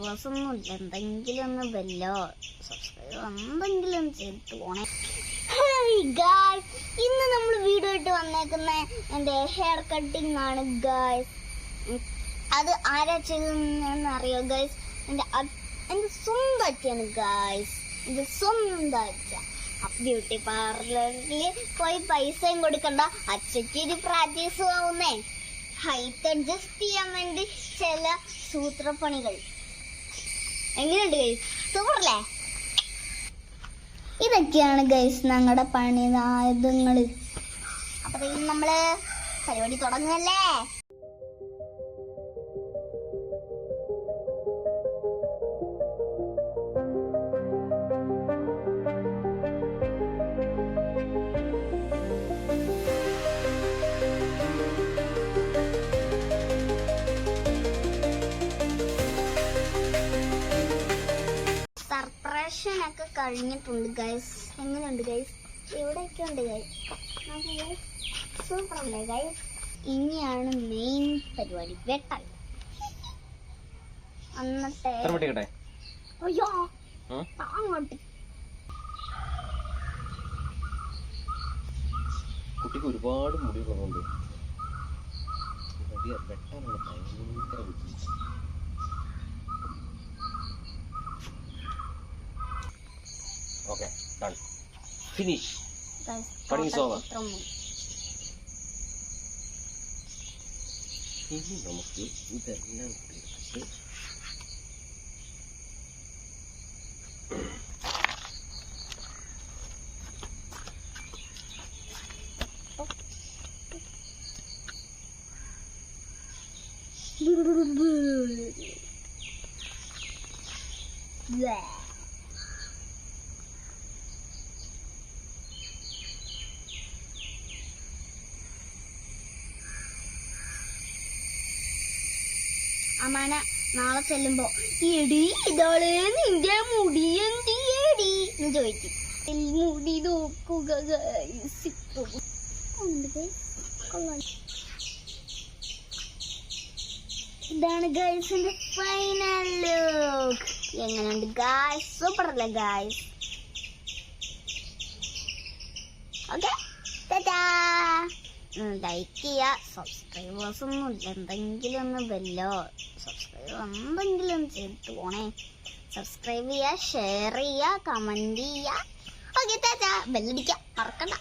Subscribers ഒന്നും ഇല്ല. എന്തെങ്കിലും ഒന്ന് ബെല്ലോ സബ്സ്ക്രൈബ് എന്തെങ്കിലും ചെയ്തിട്ട് പോണേ. ഗായ്സ്, ഇന്ന് നമ്മൾ വീഡിയോ ആയിട്ട് വന്നേക്കുന്ന എൻ്റെ ഹെയർ കട്ടിങ് ആണ് ഗായ്സ്. അത് ആരാ ചെയ്തെന്ന് അറിയോ ഗായ്സ്? എൻ്റെ സ്വന്തം അച്ഛയാണ് ഗായ്സ്. എൻ്റെ സ്വന്തം അച്ഛ. ബ്യൂട്ടി പാർലറിൽ പോയി പൈസയും കൊടുക്കണ്ട, അച്ഛക്ക് ഇത് പ്രാക്ടീസ് ആവുന്നേ. ഹൈറ്റ് അഡ്ജസ്റ്റ് ചെയ്യാൻ വേണ്ടി ചില സൂത്രപ്പണികൾ. എങ്ങനെയുണ്ട് ഗൈസ്? സൂപ്പറല്ലേ? ഇതൊക്കെയാണ് ഗൈസ് ഞങ്ങളുടെ പണിതായുധങ്ങള്. അപ്പൊ നമ്മള് പരിപാടി തുടങ്ങല്ലേ? സർപ്രേഷനൊക്കെ കഴിഞ്ഞിട്ടുണ്ട് ഗൈസ്. എങ്ങനെയുണ്ട് ഗൈസ്? എവിടെയൊക്കെ ഉണ്ട് ഗൈസ്? സൂപ്പർ അല്ലേ ഗൈസ്? ഇനിയാണ് മെയിൻ പരിപാടി, വെട്ടൽ. എന്നിട്ട് അയ്യോ അങ്ങോട്ട് കുട്ടിക്ക് ഒരുപാട് മുടി ഉള്ളതുകൊണ്ട് വെട്ടാനുള്ള ഭയങ്കര ബുദ്ധിമുട്ട്. Okay, done. Finish. Cutting is over. ഇനി നമുക്ക് ഇതെല്ലാം എടുത്ത് അമ്മാന നാളെ ചെല്ലുമ്പോ എടി ഇതാളെ നിന്റെ മുടി എന്തിയടി എന്ന് ചോദിക്കും. മുടി നോക്കുക ഇതാണ് ഗൈസിന്റെ ഫൈനൽ ലുക്ക്. എങ്ങനെയുണ്ട് ഗൈസ്? സൂപ്പർ അല്ലേ ഗൈസ്? ഓക്കെ, ലൈക്ക് ചെയ്യുക. സബ്സ്ക്രൈബേഴ്സ് ഒന്നും ഇല്ല. എന്തെങ്കിലും ഒന്ന് ബെല്ലോ സബ്സ്ക്രൈബ് എന്തെങ്കിലും ചെയ്തിട്ട് പോണേ. സബ്സ്ക്രൈബ് ചെയ്യുക, ഷെയർ ചെയ്യുക, കമന്റ് ചെയ്യുക. ഓക്കെ, ബെല്ലടിക്കുക മറക്കണ്ട.